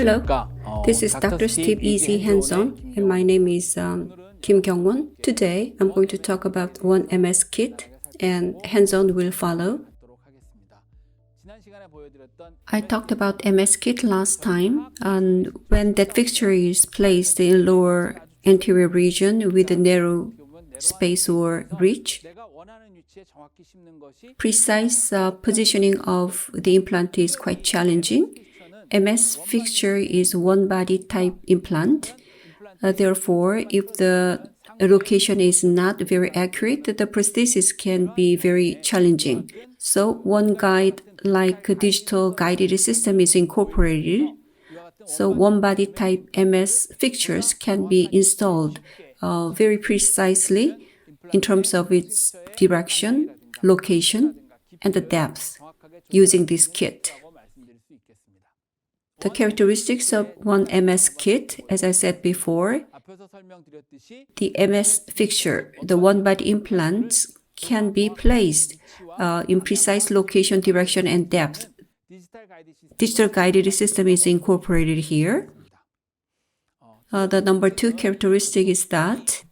Hello, this is Dr. Steve Easy Hands-On, and my name is Kim Kyung-won. Today, I'm going to talk about OneMS kit, and hands-on will follow. I talked about MS kit last time, and when that fixture is placed in lower anterior region with a narrow space or reach, precise positioning of the implant is quite challenging. MS fixture is one-body type implant. Therefore, if the location is not very accurate, the prosthesis can be very challenging. So, one guide like a digital guided system is incorporated. So, one-body type MS fixtures can be installed very precisely in terms of its direction, location, and the depth using this kit. The characteristics of OneMS kit, as I said before, the MS fixture, the one-body implants, can be placed in precise location, direction, and depth. Digital guided system is incorporated here. The number 2 characteristic is that,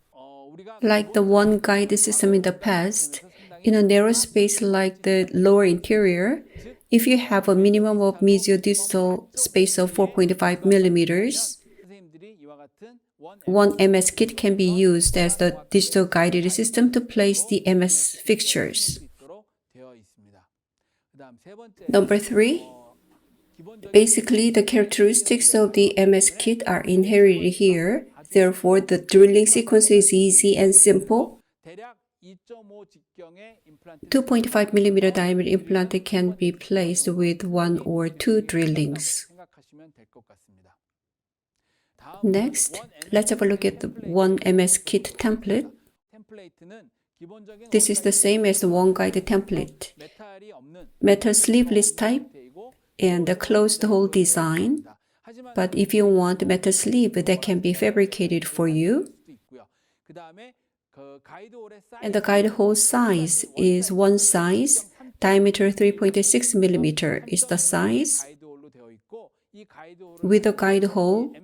like the one guided system in the past, in a narrow space like the lower interior, if you have a minimum of mesiodistal space of 4.5 millimeters, OneMS kit can be used as the digital guided system to place the MS fixtures. Number 3, basically the characteristics of the MS kit are inherited here. Therefore, the drilling sequence is easy and simple. 2.5 millimeter diameter implant can be placed with 1 or 2 drillings. Next, let's have a look at the OneMS kit template. This is the same as the one guide template. Metal sleeveless type and a closed hole design. But if you want metal sleeve, that can be fabricated for you. And the guide hole size is one size. Diameter 3.6 millimeter is the size. With the guide hole,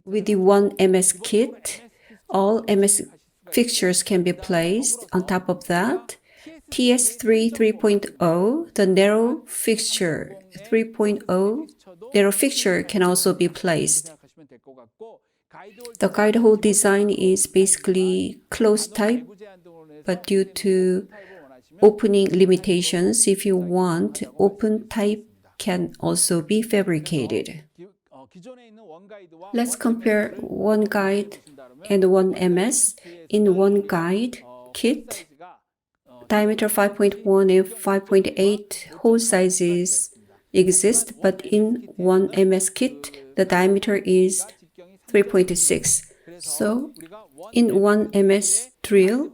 with the OneMS kit, all MS fixtures can be placed. On top of that, TS3 3.0, the narrow fixture 3.0, narrow fixture can also be placed. The guide hole design is basically closed type, but due to opening limitations, if you want, open type can also be fabricated. Let's compare one guide and OneMS. In one guide kit, diameter 5.1 and 5.8 hole sizes exist, but in OneMS kit, the diameter is 3.6. So, in OneMS drill,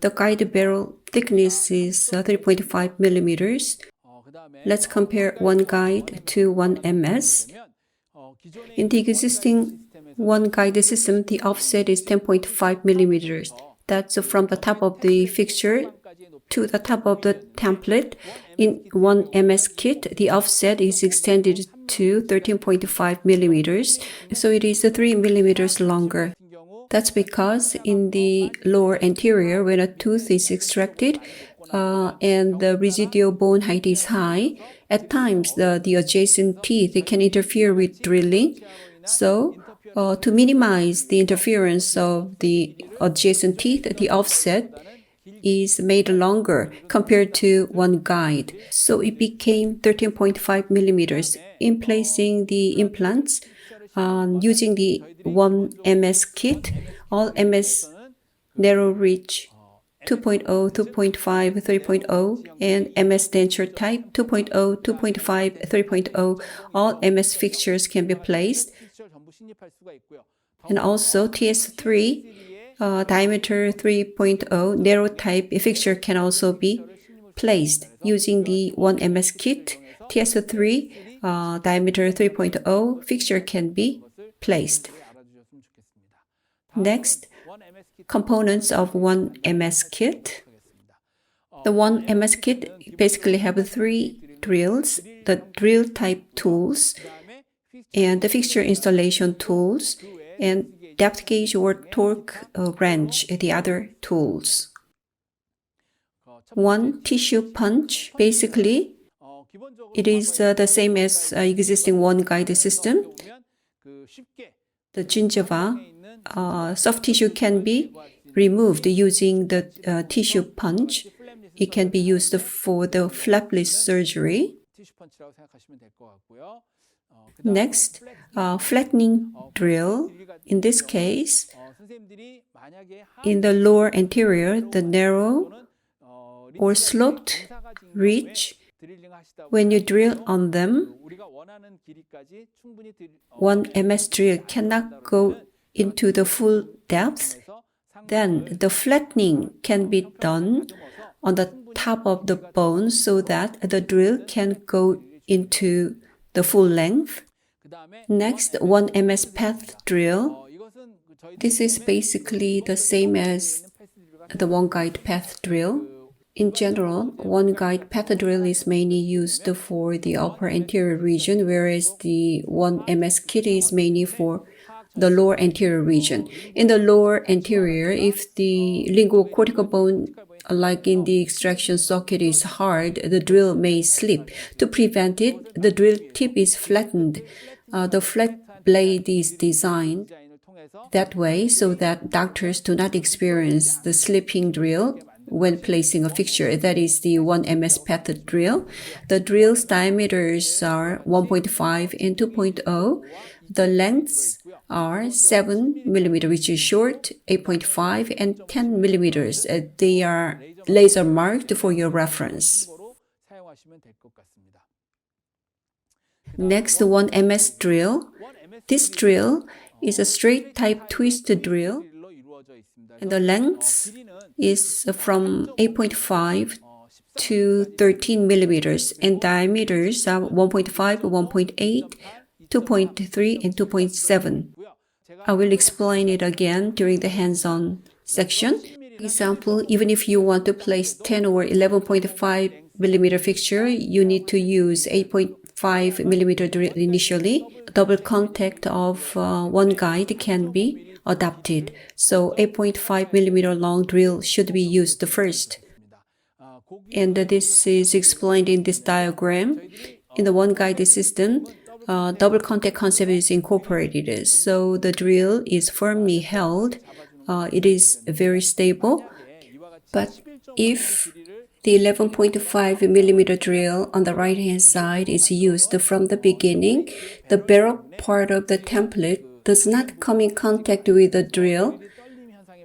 the guide barrel thickness is 3.5 millimeters. Let's compare one guide to OneMS. In the existing one guide system, the offset is 10.5 millimeters. That's from the top of the fixture to the top of the template. In OneMS kit, the offset is extended to 13.5 millimeters, so it is 3 millimeters longer. That's because in the lower anterior, when a tooth is extracted and the residual bone height is high, at times the adjacent teeth can interfere with drilling. So, to minimize the interference of the adjacent teeth, the offset is made longer compared to one guide. So it became 13.5 millimeters. In placing the implants, using the OneMS kit, all MS narrow reach 2.0, 2.5, 3.0, and MS denture type 2.0, 2.5, 3.0, all MS fixtures can be placed. And also TS3, diameter 3.0 narrow type fixture can also be placed using the OneMS kit. TS3 diameter 3.0 fixture can be placed. Next, components of OneMS kit. The OneMS kit basically have 3 drills, the drill type tools, and the fixture installation tools, and depth gauge or torque wrench, the other tools. One tissue punch, basically, it is the same as existing one guide system. The gingiva soft tissue can be removed using the tissue punch. It can be used for the flapless surgery. Next, flattening drill. In this case, in the lower anterior, the narrow or sloped ridge, when you drill on them, OneMS drill cannot go into the full depth. Then the flattening can be done on the top of the bone so that the drill can go into the full length. Next, OneMS path drill. This is basically the same as the one guide path drill. In general, one guide path drill is mainly used for the upper anterior region, whereas the OneMS kit is mainly for the lower anterior region. In the lower anterior, if the linguocortical bone, like in the extraction socket, is hard, the drill may slip. To prevent it, the drill tip is flattened. The flat blade is designed that way so that doctors do not experience the slipping drill when placing a fixture. That is the OneMS path drill. The drill's diameters are 1.5 and 2.0. The lengths are 7 mm, which is short, 8.5, and 10 millimeters. They are laser marked for your reference. Next, OneMS drill. This drill is a straight type twist drill, and the length is from 8.5 to 13 millimeters, and diameters are 1.5, 1.8, 2.3, and 2.7. I will explain it again during the hands-on section. Example, even if you want to place 10 or 11.5 millimeter fixture, you need to use 8.5 millimeter drill initially. Double contact of one guide can be adopted. So 8.5 millimeter long drill should be used first. And this is explained in this diagram. In the one guide system, double contact concept is incorporated. So the drill is firmly held. It is very stable. But if the 11.5 millimeter drill on the right hand side is used from the beginning, the barrel part of the template does not come in contact with the drill,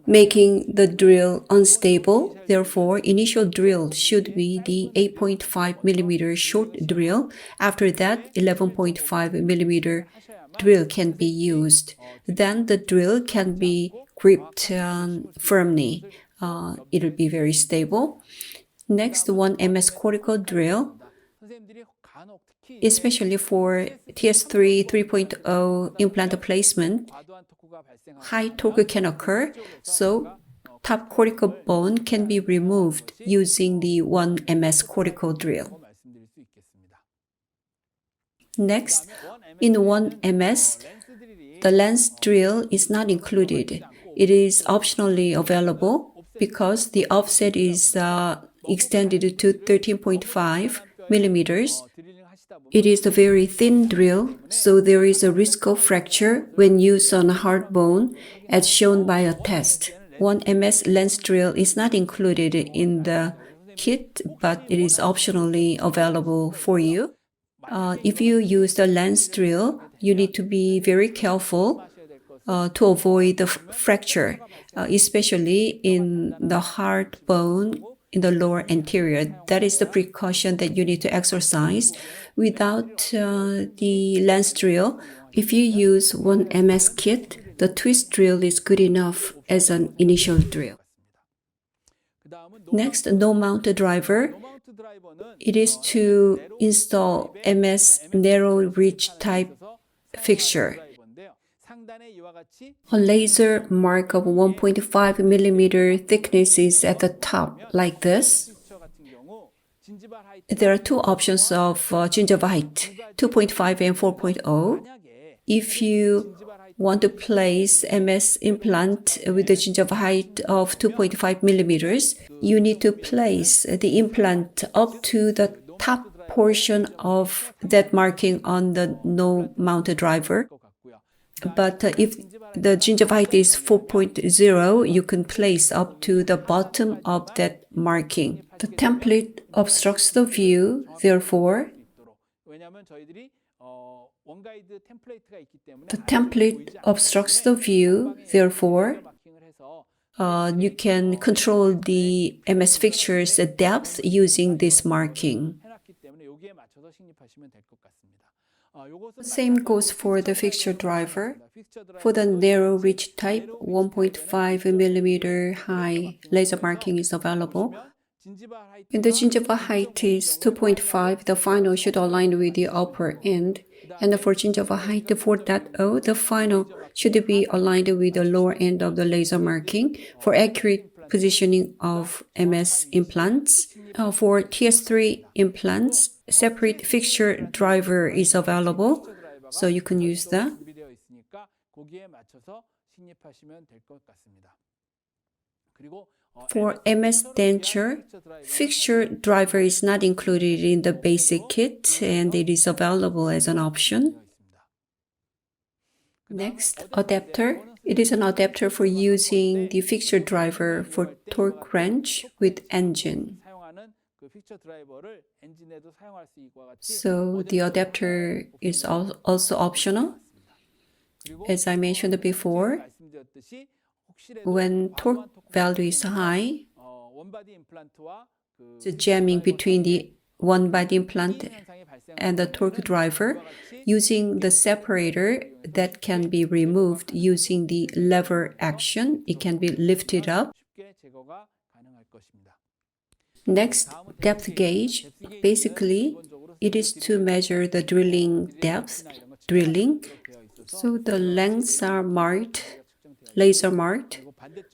making the drill unstable. Therefore, initial drill should be the 8.5 millimeter short drill. After that, 11.5 millimeter drill can be used. Then the drill can be gripped firmly. It will be very stable. Next, OneMS cortical drill, especially for TS3 3.0 implant placement, high torque can occur, so top cortical bone can be removed using the OneMS cortical drill. Next, in OneMS, the lens drill is not included. It is optionally available because the offset is extended to 13.5 millimeters. It is a very thin drill, so there is a risk of fracture when used on a hard bone, as shown by a test. OneMS lens drill is not included in the kit, but it is optionally available for you. If you use the lens drill, you need to be very careful to avoid the fracture, especially in the hard bone in the lower anterior. That is the precaution that you need to exercise. Without the lens drill, if you use OneMS kit, the twist drill is good enough as an initial drill. Next, no mount driver. It is to install MS narrow ridge type fixture. A laser mark of 1.5 millimeter thickness is at the top, like this. There are two options of gingiva height, 2.5 and 4.0. if you want to place MS implant with a gingival height of 2.5 millimeters, you need to place the implant up to the top portion of that marking on the no mounted driver. But if the gingival height is 4.0, you can place up to the bottom of that marking. The template obstructs the view, therefore, you can control the MS fixture's depth using this marking. The same goes for the fixture driver. For the narrow reach type, 1.5 millimeter high laser marking is available. When the gingival height is 2.5, the final should align with the upper end. And for gingival height 4.0, the final should be aligned with the lower end of the laser marking for accurate positioning of MS implants. For TS3 implants, separate fixture driver is available, so you can use that. For MS denture, fixture driver is not included in the basic kit and it is available as an option. Next, adapter. It is an adapter for using the fixture driver for torque wrench with engine. So the adapter is also optional. As I mentioned before, when torque value is high, the jamming between the one body implant and the torque driver, using the separator that can be removed using the lever action, it can be lifted up. Next, depth gauge. Basically, it is to measure the drilling depth, So the lengths are marked, laser marked.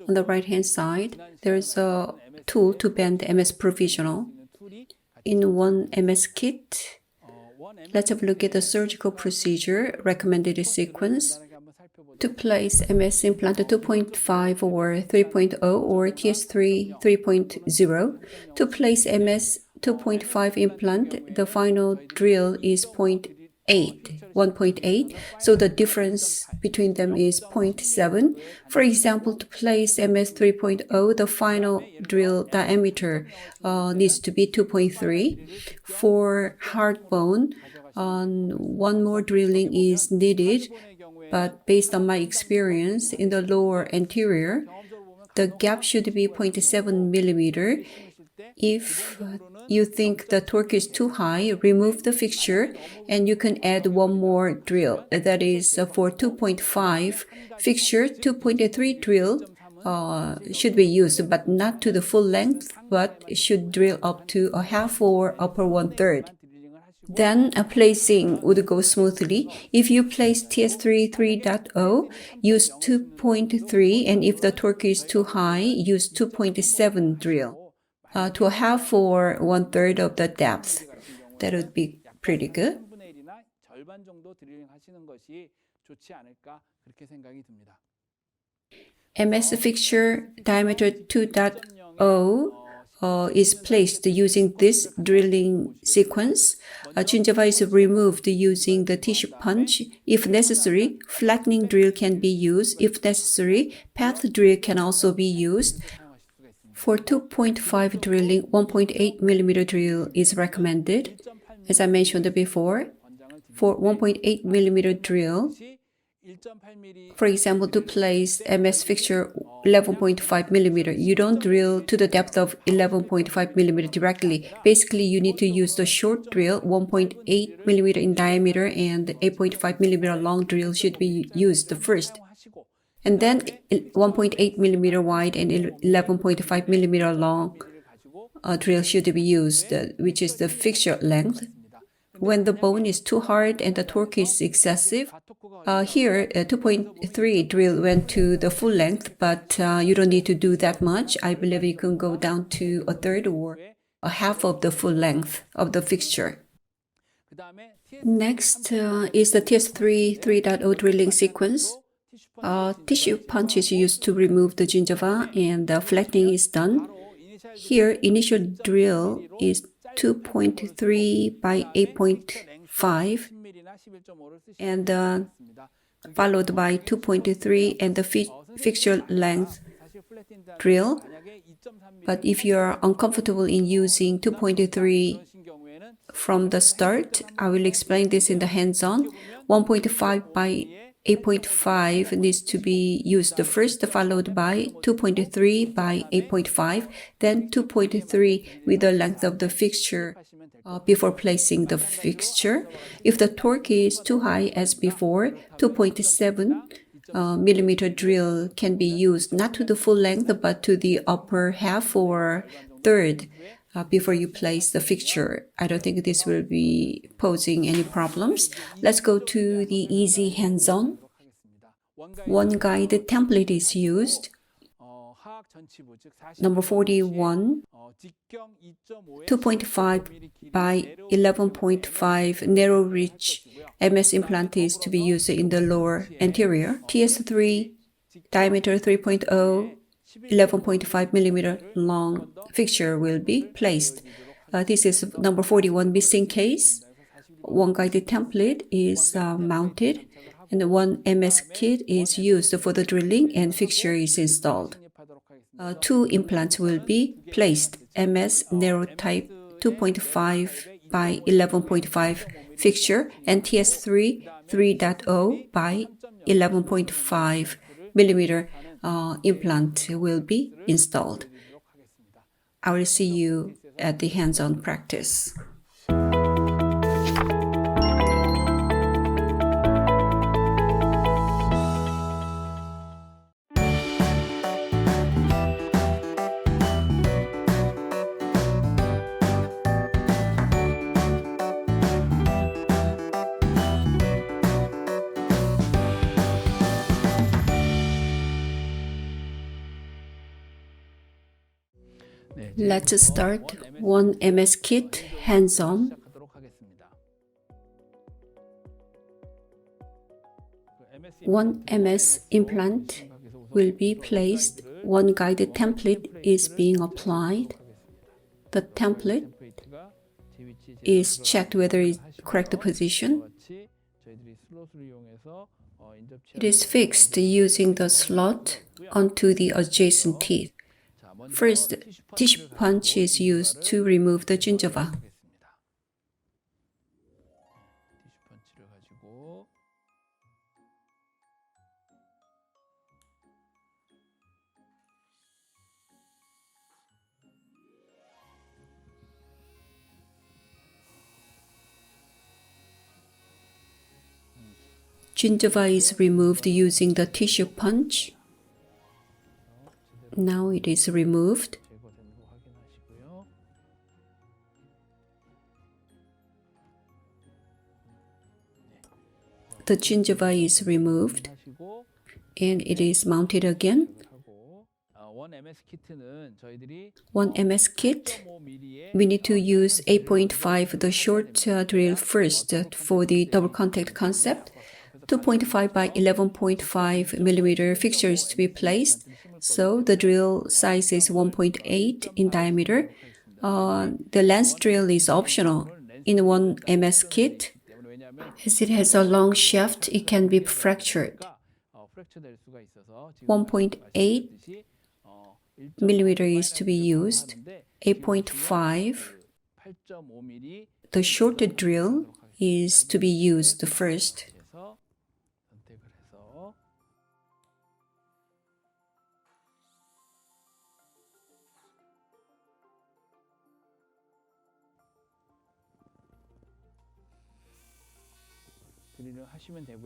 On the right hand side, there is a tool to bend MS provisional. In OneMS kit, let's have a look at the surgical procedure recommended sequence. To place MS implant 2.5 or 3.0 or TS3 3.0. To place MS 2.5 implant, the final drill is 1.8. So the difference between them is 0.7. For example, to place MS 3.0, the final drill diameter needs to be 2.3. For hard bone, one more drilling is needed. But based on my experience in the lower anterior, the gap should be 0.7 millimeter. If you think the torque is too high, remove the fixture and you can add one more drill. That is for 2.5 fixture, 2.3 drill should be used, but not to the full length, but should drill up to a half or upper 1/3. Then placing would go smoothly. If you place TS3 3.0, use 2.3, and if the torque is too high, use 2.7 drill to a half or 1/3 of the depth. That would be pretty good. MS fixture diameter 2.0 is placed using this drilling sequence. Gingiva is removed using the tissue punch. If necessary, flattening drill can be used. If necessary, path drill can also be used. For 2.5 drilling, 1.8 millimeter drill is recommended. As I mentioned before, for 1.8 millimeter drill, for example, to place MS fixture 11.5 millimeter, you don't drill to the depth of 11.5 millimeter directly. Basically, you need to use the short drill, 1.8 millimeter in diameter, and 8.5 millimeter long drill should be used first. And then 1.8 millimeter wide and 11.5 millimeter long drill should be used, which is the fixture length. When the bone is too hard and the torque is excessive, here 2.3 drill went to the full length, but you don't need to do that much. I believe you can go down to a third or a half of the full length of the fixture. Next is the TS3 3.0 drilling sequence. Tissue punch is used to remove the gingiva and the flattening is done. Here, initial drill is 2.3 by 8.5 and followed by 2.3 and the fixture length drill. But if you are uncomfortable in using 2.3 from the start, I will explain this in the hands-on. 1.5 by 8.5 needs to be used first, followed by 2.3 by 8.5, then 2.3 with the length of the fixture before placing the fixture. If the torque is too high as before, 2.7 millimeter drill can be used, not to the full length, but to the upper half or third before you place the fixture. I don't think this will be posing any problems. Let's go to the easy hands-on. One guide template is used. Number 41, 2.5 by 11.5 narrow reach MS implant is to be used in the lower anterior. TS3, diameter 3.0, 11.5 millimeter long fixture will be placed. This is number 41 missing case. One guided template is mounted and one MS kit is used for the drilling and fixture is installed. Two implants will be placed. MS narrow type 2.5 by 11.5 fixture and TS3 3.0 by 11.5 millimeter implant will be installed. I will see you at the hands-on practice. Let's start OneMS kit hands-on. OneMS implant will be placed. One guided template is being applied. The template is checked whether it's correct position. It is fixed using the slot onto the adjacent teeth. First, tissue punch is used to remove the gingiva. Gingiva is removed using the tissue punch. Now it is removed. The gingiva is removed and it is mounted again. OneMS kit, we need to use 8.5, the short drill first for the double contact concept. 2.5 by 11.5 millimeter fixture is to be placed. So the drill size is 1.8 in diameter. The lens drill is optional in OneMS kit. As it has a long shaft, it can be fractured. 1.8 millimeter is to be used. 8.5, the shorter drill is to be used first.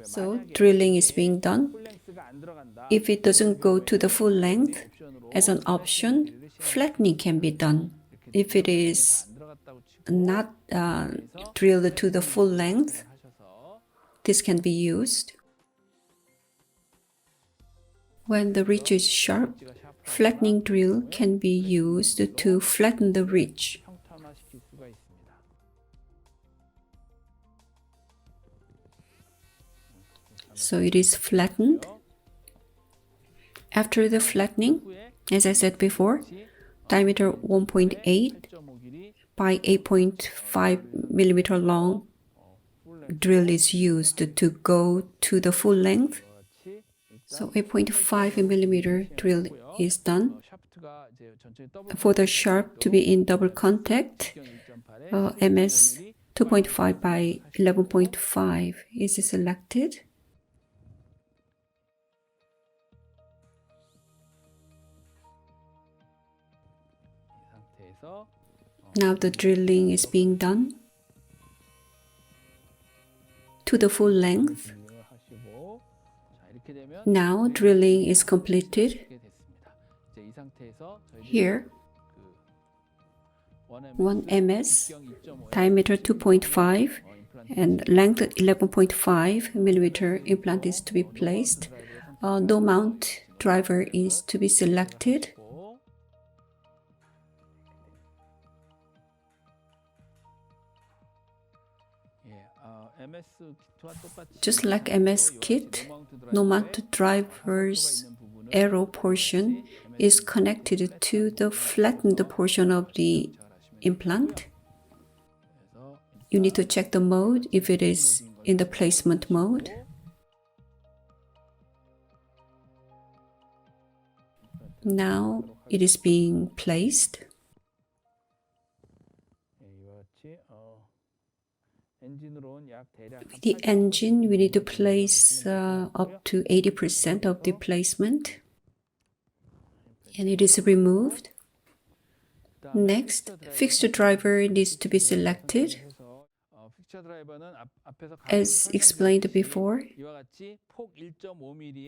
So drilling is being done. If it doesn't go to the full length, as an option, flattening can be done. If it is not drilled to the full length, this can be used. When the ridge is sharp, flattening drill can be used to flatten the ridge. So it is flattened. After the flattening, as I said before, diameter 1.8 by 8.5 millimeter long drill is used to go to the full length. So 8.5 millimeter drill is done. For the sharp to be in double contact, MS 2.5 by 11.5 is selected. Now the drilling is being done to the full length. Now drilling is completed. Here, OneMS, diameter 2.5 and length 11.5 millimeter implant is to be placed. No mount driver is to be selected. Just like MS kit, no mount driver's arrow portion is connected to the flattened portion of the implant. You need to check the mode if it is in the placement mode. Now it is being placed. With the engine, we need to place up to 80% of the placement, and it is removed. Next, fixed driver needs to be selected. As explained before,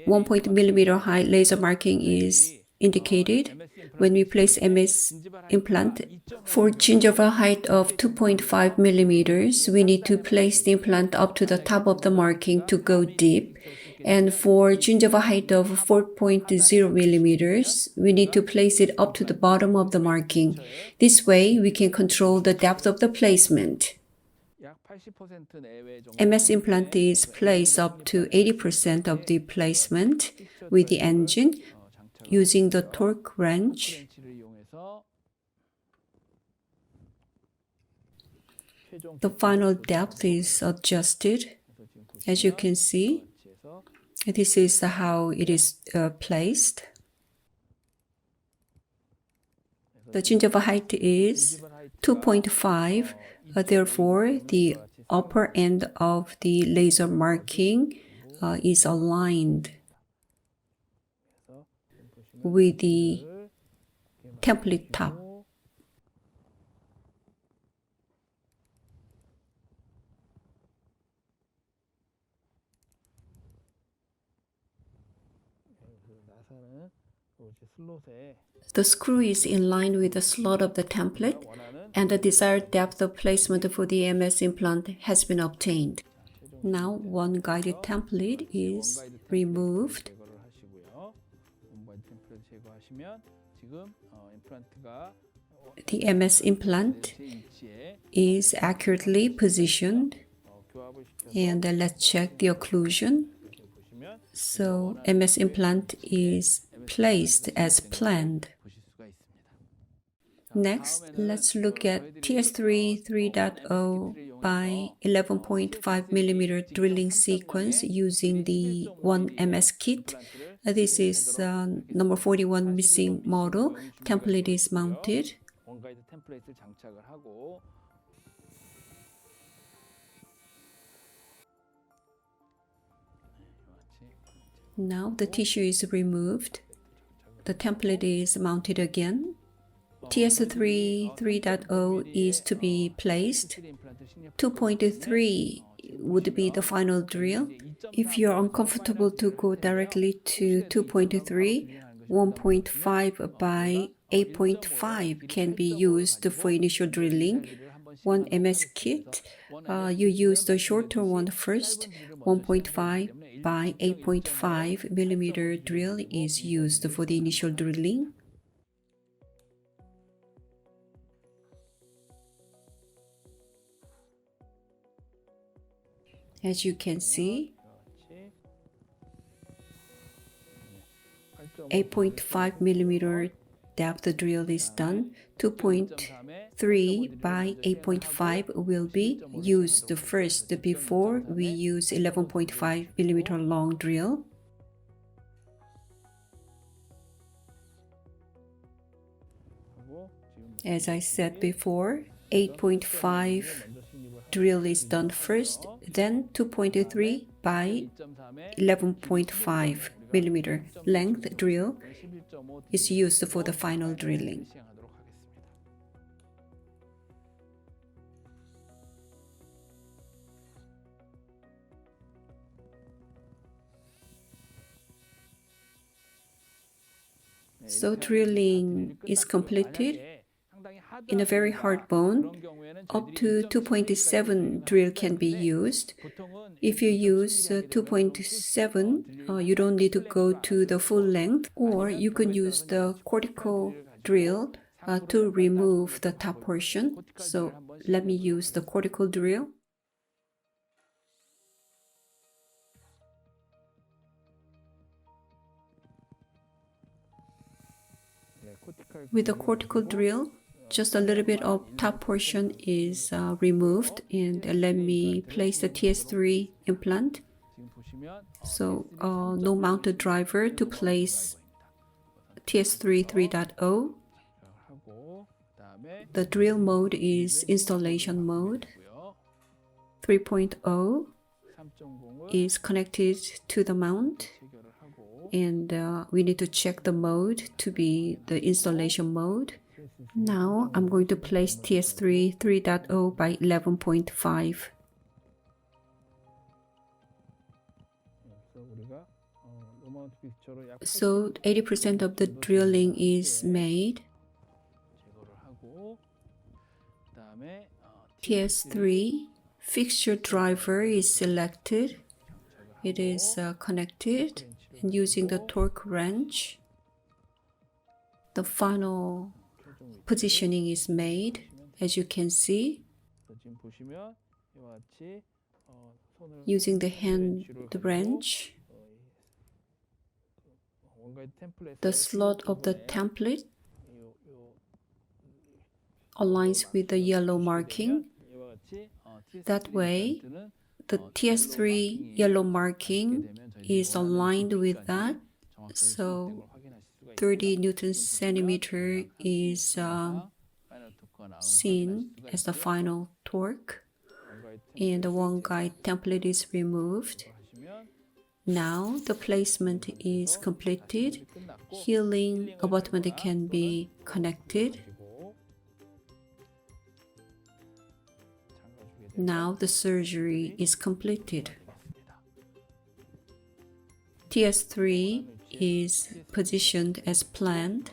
1 millimeter high laser marking is indicated when we place MS implant. For gingival height of 2.5 millimeters, we need to place the implant up to the top of the marking to go deep. And for gingival height of 4.0 millimeters, we need to place it up to the bottom of the marking. This way, we can control the depth of the placement. MS implant is placed up to 80% of the placement with the engine using the torque wrench. The final depth is adjusted. As you can see, this is how it is placed. The gingival height is 2.5. Therefore, the upper end of the laser marking is aligned with the template top. The screw is in line with the slot of the template, and the desired depth of placement for the MS implant has been obtained. Now, one guided template is removed. The MS implant is accurately positioned, and let's check the occlusion. So, MS implant is placed as planned. Next, let's look at TS3 3.0 by 11.5 millimeter drilling sequence using the OneMS kit. This is number 41 missing model. Template is mounted. Now the tissue is removed. The template is mounted again. TS3 3.0 is to be placed. 2.3 would be the final drill. If you're uncomfortable to go directly to 2.3, 1.5 by 8.5 can be used for initial drilling. OneMS kit, you use the shorter one first. 1.5 by 8.5 millimeter drill is used for the initial drilling. As you can see, 8.5 millimeter depth drill is done. 2.3 by 8.5 will be used first before we use 11.5 millimeter long drill. As I said before, 8.5 drill is done first, then 2.3 by 11.5 millimeter length drill is used for the final drilling. So drilling is completed in a very hard bone. Up to 2.7 drill can be used. If you use 2.7, you don't need to go to the full length, or you can use the cortical drill to remove the top portion. So let me use the cortical drill. With the cortical drill, just a little bit of top portion is removed, and let me place the TS3 implant. So no mounted driver to place TS3 3.0. The drill mode is installation mode. 3.0 is connected to the mount, and we need to check the mode to be the installation mode. Now I'm going to place TS3 3.0 by 11.5. So 80% of the drilling is made. TS3 fixture driver is selected. It is connected, and using the torque wrench, the final positioning is made, as you can see. Using the hand wrench, the slot of the template aligns with the yellow marking. That way, the TS3 yellow marking is aligned with that. So 30 Newton centimeter is seen as the final torque, and the one guide template is removed. Now the placement is completed. Healing abutment can be connected. Now the surgery is completed. TS3 is positioned as planned.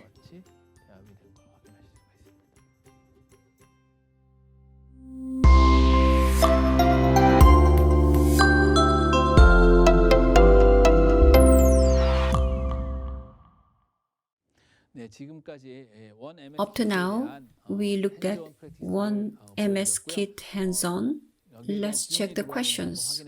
Up to now, we looked at OneMS kit hands-on. Let's check the questions.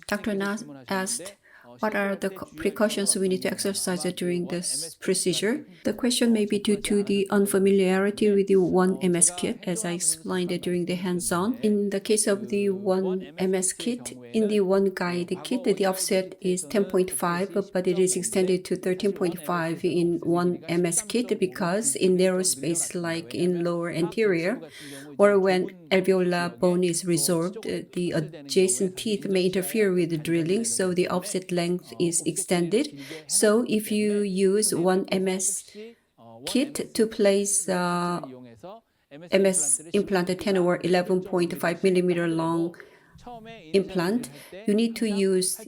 Dr. Na asked, what are the precautions we need to exercise during this procedure? The question may be due to the unfamiliarity with the OneMS kit, as I explained during the hands-on. In the case of the OneMS kit, in the one guide kit, the offset is 10.5, but it is extended to 13.5 in OneMS kit because in narrow space like in lower anterior, or when alveolar bone is resorbed, the adjacent teeth may interfere with the drilling, so the offset length is extended. So if you use OneMS kit to place MS implant 10 or 11.5 millimeter long implant, you need to use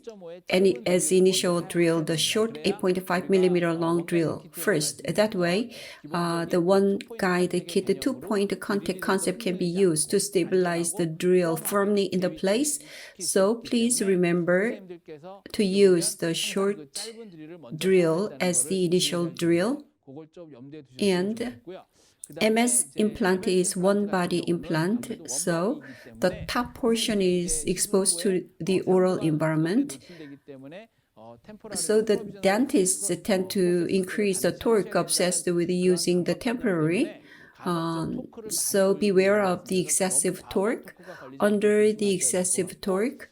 as initial drill the short 8.5 millimeter long drill first. That way, the one guide kit, the 2-point contact concept can be used to stabilize the drill firmly in the place. So please remember to use the short drill as the initial drill. And MS implant is one body implant, so the top portion is exposed to the oral environment. So the dentists tend to increase the torque obsessed with using the temporary. So beware of the excessive torque. Under the excessive torque,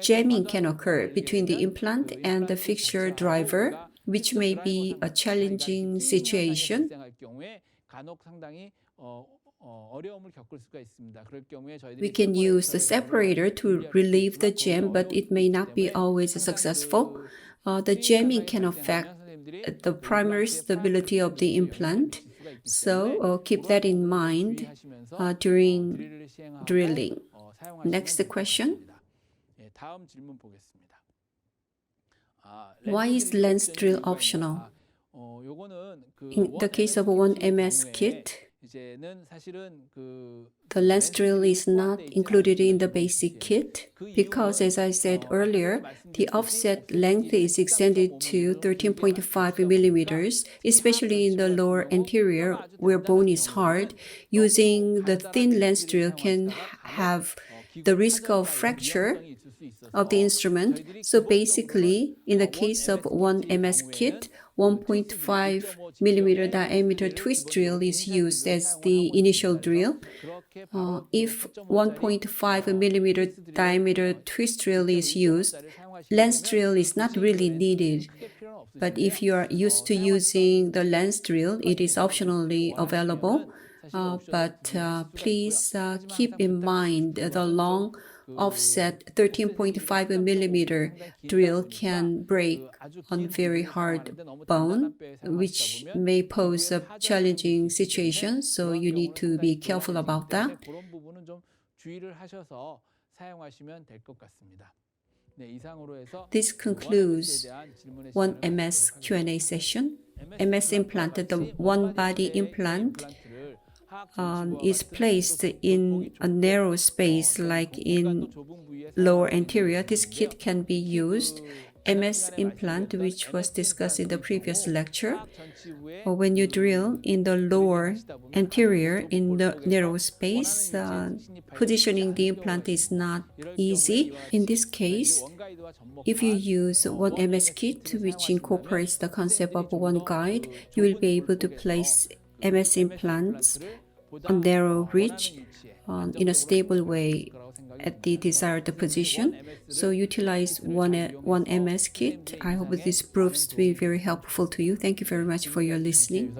jamming can occur between the implant and the fixture driver, which may be a challenging situation. We can use the separator to relieve the jam, but it may not be always successful. The jamming can affect the primary stability of the implant, so keep that in mind during drilling. Next question. Why is lens drill optional? In the case of a OneMS kit, the lens drill is not included in the basic kit because, as I said earlier, the offset length is extended to 13.5 millimeters, especially in the lower anterior where bone is hard. Using the thin lens drill can have the risk of fracture of the instrument. So basically, in the case of OneMS kit, 1.5 millimeter diameter twist drill is used as the initial drill. If 1.5 millimeter diameter twist drill is used, lens drill is not really needed. But if you are used to using the lens drill, it is optionally available. But please keep in mind the long offset 13.5 millimeter drill can break on very hard bone, which may pose a challenging situation. So you need to be careful about that. This concludes OneMS Q&A session. MS implant, the one body implant is placed in a narrow space like in lower anterior. This kit can be used. MS implant, which was discussed in the previous lecture, when you drill in the lower anterior in the narrow space, positioning the implant is not easy. In this case, if you use OneMS kit, which incorporates the concept of one guide, you will be able to place MS implants on narrow ridge in a stable way at the desired position. So utilize OneMS kit. I hope this proves to be very helpful to you. Thank you very much for your listening.